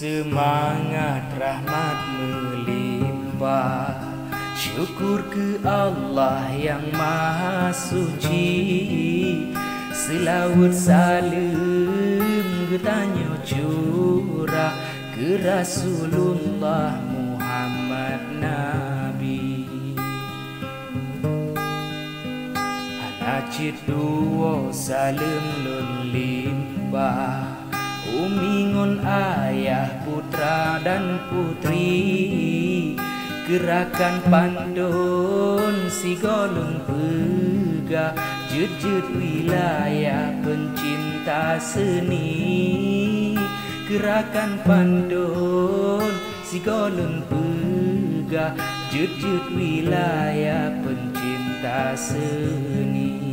Semangat rahmat melimpah, syukur ke Allah yang maha suci. Selawat salam getanyo curah ke Rasulullah Muhammad Nabi. Hanacit duo salam lun limpah, umingun ayah putra dan putri. Gerakan pandun si golong pegah, jejut wilayah pencinta seni. Gerakan pandun si golong pegah, jejut wilayah pencinta seni.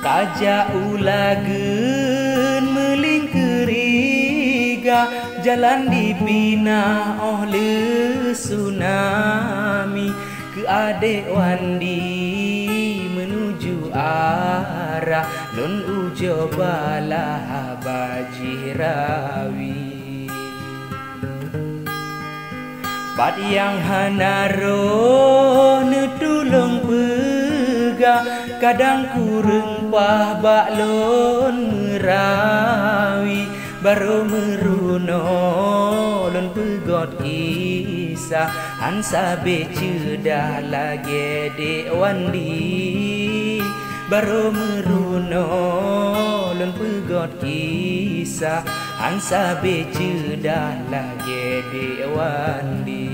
Tajak ulagen melingkeriga, jalan dibina oleh tsunami. Ke adek wandi menuju arah lon ujo balah bajirawi. Bat yang hanaro netulung pegah, kadang kurang pah baklon merawi. Baru meruno lon pegot kisah, hansa becedah lagi dek wandi. Baru meruno lon pegot kisah, hansa becedah lagi dek wandi.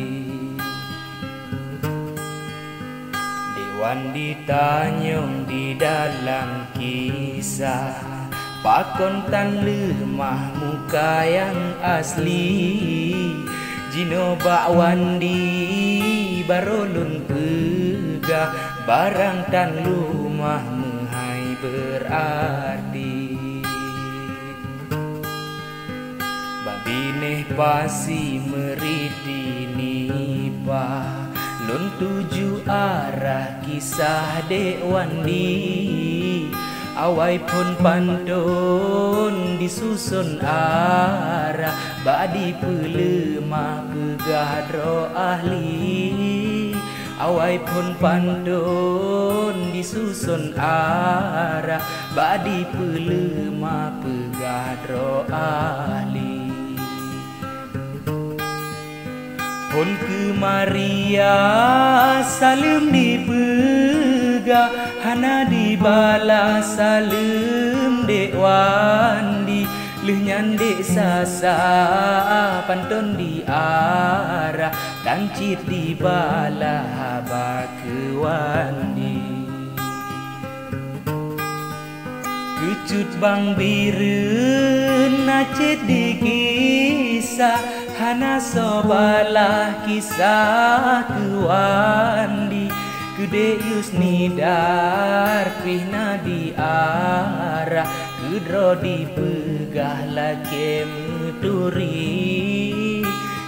Dewan ditanyong di dalam kisah, pakon tan lemah muka yang asli. Jino bak wandi barolun pegah, barang tan lumah menghai berarti. Babineh pasi meriti nipah, lun tuju arah kisah dek wandi. Awai pun pantun disusun arah, badi pelemah pegah dro ahli. Awai pun pantun disusun arah, badi pelemah pegah dro ahli. Pun ke Maria salam dipegah, hana dibalas salam dek wandi. Lenyan dek sasa pantun di arah, kancit dibalah bake wandi. Kecut bang biren nacet di kisah, hana sobalah kisah ke wandi. Gede yusni dar pihna di arah, kedro dipegah lake meturi.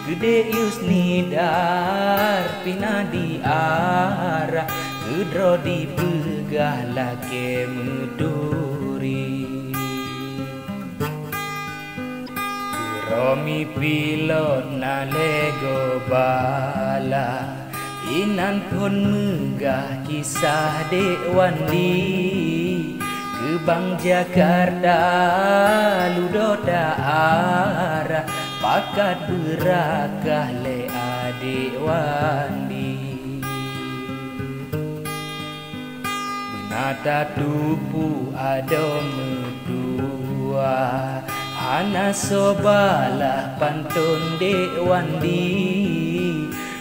Gede yusni dar pihna di arah, kedro dipegah lake meturi. Keromi pilot na lego bala, inan pun menggah kisah dek wandi. Ke Bang Jakarta ludoda arah, pakat berakah le adik wandi. Benata tupu ado medua, hana sobalah pantun dek wandi.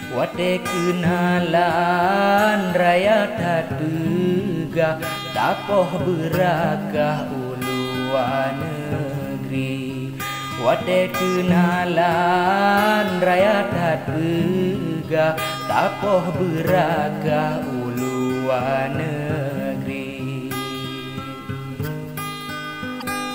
Wate kenalan raya tadega, tapoh berakah uluan negeri. Wate kenalan raya tadega, tapoh berakah uluan negeri.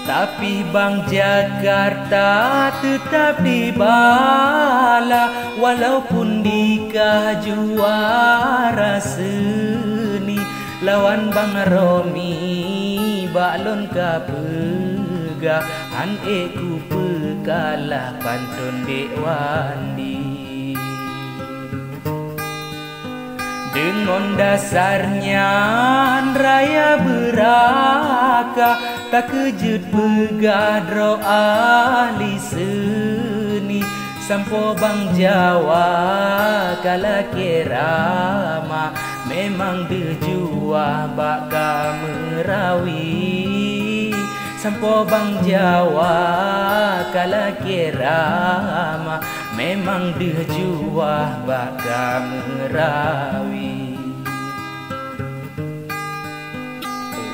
Tapi Bang Jakarta tetap di bala, walaupun dikah juara seni. Lawan Bang Romi baklon ka pegah an ku pekalah pantun dek wandi. Dengan dasarnya raya beraka, tak kejut pegah dro ahli seni. Sampo bang Jawa kala kerama, memang dejua baka merawi. Sampo bang Jawa kala kerama, memang dejua baka merawi.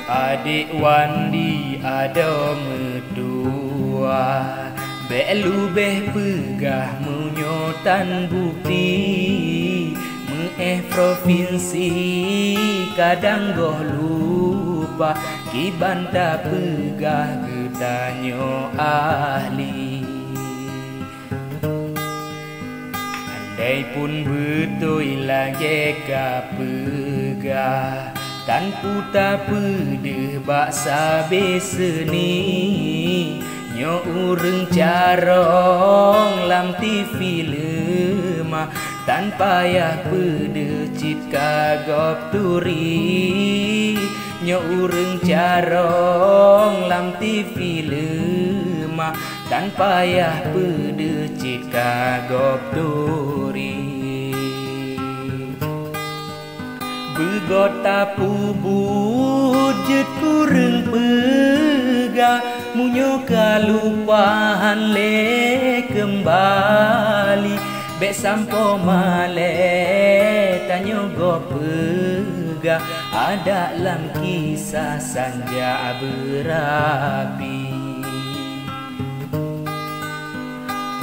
Adik wandi ada medua, belu beh pegah menyotan bukti. Provinsi kadang goh lupa, kibanta pegah getanyo ahli. Andai pun betul lagi ka pegah, tanpu tak pedeh baksa beseni. Nyo ureng carong lam TV lemah, tanpa payah pedecit kagop turi. Nyo ureng carong lam TV lemah, tanpa payah pedecit kagop turi. Begota pubut jet kureng pegah, munyo kalupahan le kembali. Bek sampo male tanyo go pegah, ada lam kisah sanja berapi.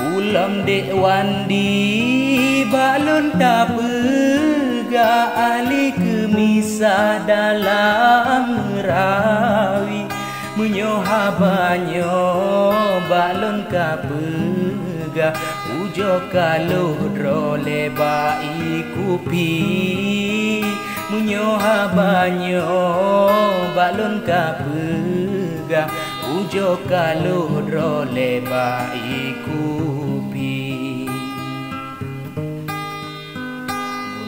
Pulam dek wandi balon tak pegah, ahli kemisah dalam merawi. Menyoha banyo balon ka pegah, ujo kalau drole bai kupi. Menyoha banyo balon ka pegah, ujo kalau drole bai kupi.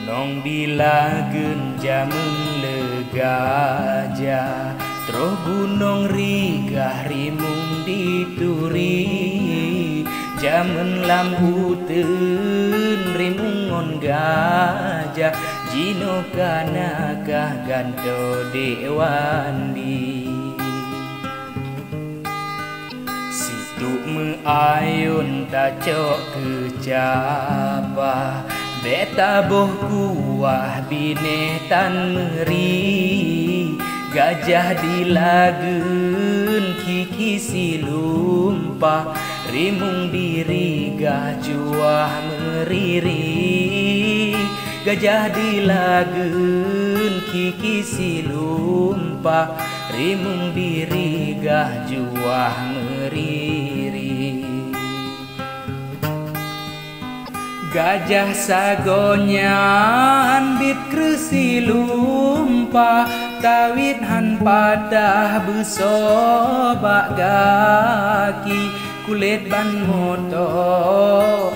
Gunung bila genjamun legaja, troh gunung rigah rimung dituri. Jamen lambuteun rimungon gajah, jino kanakah ganto dewandi. Situ meayun tak cok kecapa, beta boh kuah binetan meri. Gajah dilagun kiki silumpah, rimung diri gajuah meriri. Gajah dilagun kiki silumpah, rimung diri gajuah meriri. Gajah sagonya ambit kresi lumpah, tawit han padah besobak gaki. Kulit ban moto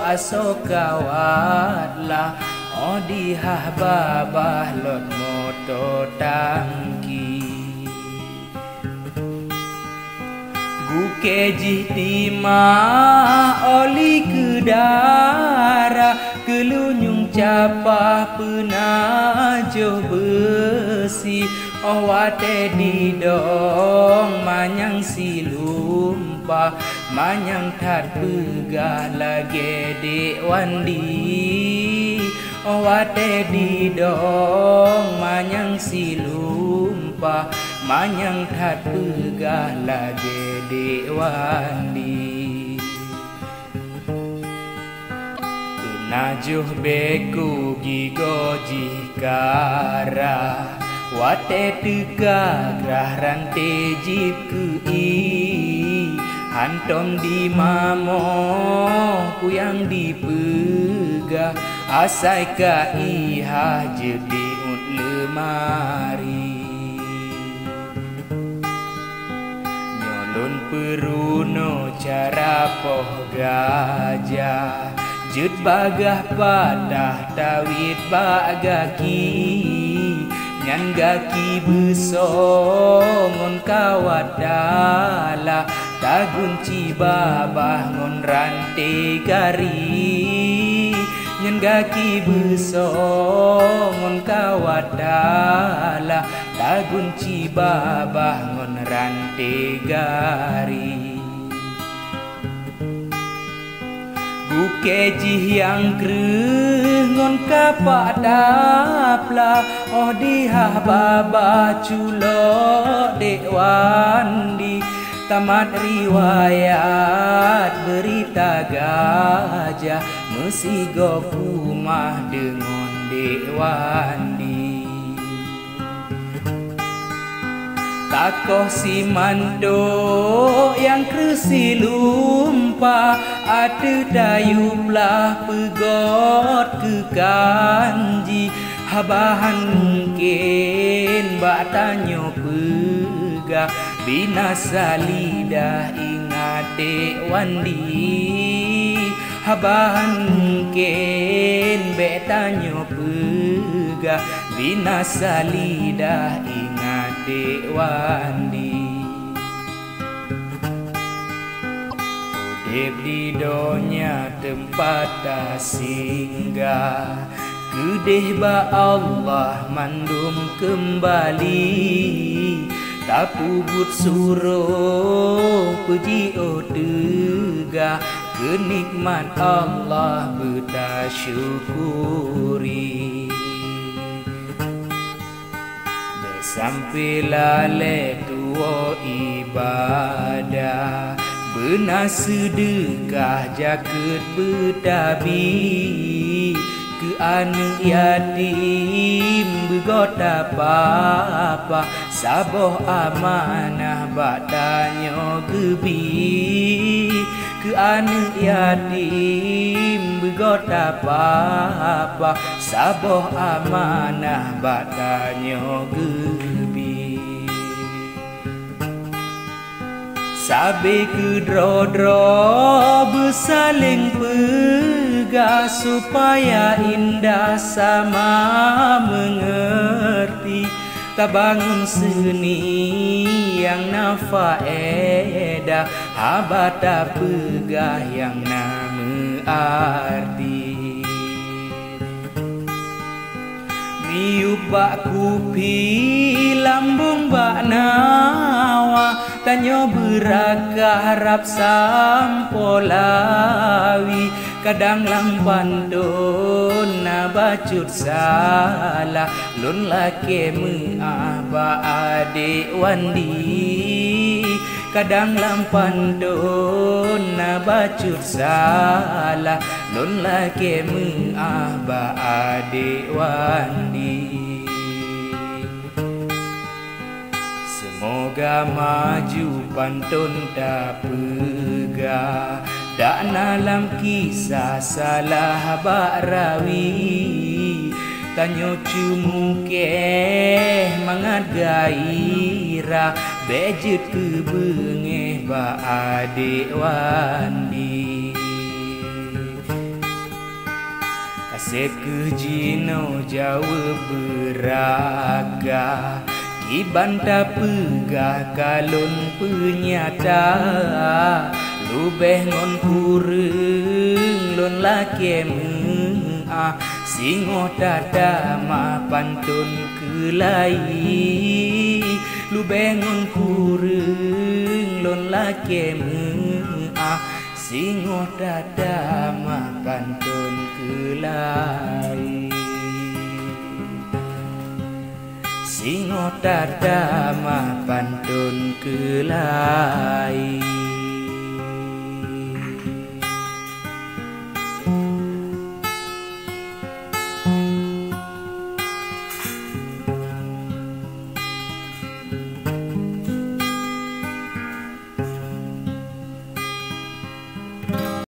aso kawatlah, odihah babah lot moto tangki. Guke jihtima oli kedara, kelunyung capah penajoh besi. Wate didong manyang silumpah, manyang tat pegah lage dek wandi. Wate didong manyang silumpah, manyang tat pegah lage dek wandi. Penajuh beku gigo jikara, wate teka grah rante jip kui. Hantom di mamo kuyang dipegah, asai ka iha jadi ut lemari. Nyolon peruno cara poh gajah jut bagah patah tawit bagaki nyan gaki besongon kawat dala tagunci babah ngon rante gari nyan gaki besongon kawat dala tagunci babah ngon rante gari buke jih yang kreh ngon kapak dapla oh dihah baba culo dekwandi tamat riwayat berita gajah mesi go kumah dengan dekwandi takoh si mando yang kresi lumpah ada dayuplah pegot ke kanji habahan mungkin bak tanyo pegah binasa lidah ingat dekwandi habahan mungkin bak tanyo pegah binasa lidah ingat dekwandi Udip di donya tempat tak singgah Kedih ba Allah mandum kembali Tak pubut suruh puji tegah Kenikmat Allah bertasyukuri Sampai lale tua ibadah Benar sedekah jaket betabi Ke anak yatim begota papa Saboh amanah bak tanya gebi Ke anak yatim begota papa Saboh amanah bak tanya gebi Sabe kedro-dro bersaling pegah Supaya indah sama mengerti Tak bangun seni yang nafaedah Habata pegah yang nama arti Miup bak kupi lambung bak nawa Tanyo berakah harap sampolawi Kadang lampantun na bacut salah Lun lake me'aba adik wandi Kadang lampantun na bacut salah Lun lake me'aba adik wandi Semoga maju pantun tak pegah Tak nalam kisah salah bak rawi Tanyo cumukeh mangat gairah Bejet ke bengeh bak adik wandi Kasep ke jino jauh beraga Ibanta pegah kalun penyata Lubeh ngon kureng lon lake me'ah Singo tadama pantun kelai Lubeh ngon kureng lon lake me'ah Singo tadama pantun kelai Singo tadama pantun kelai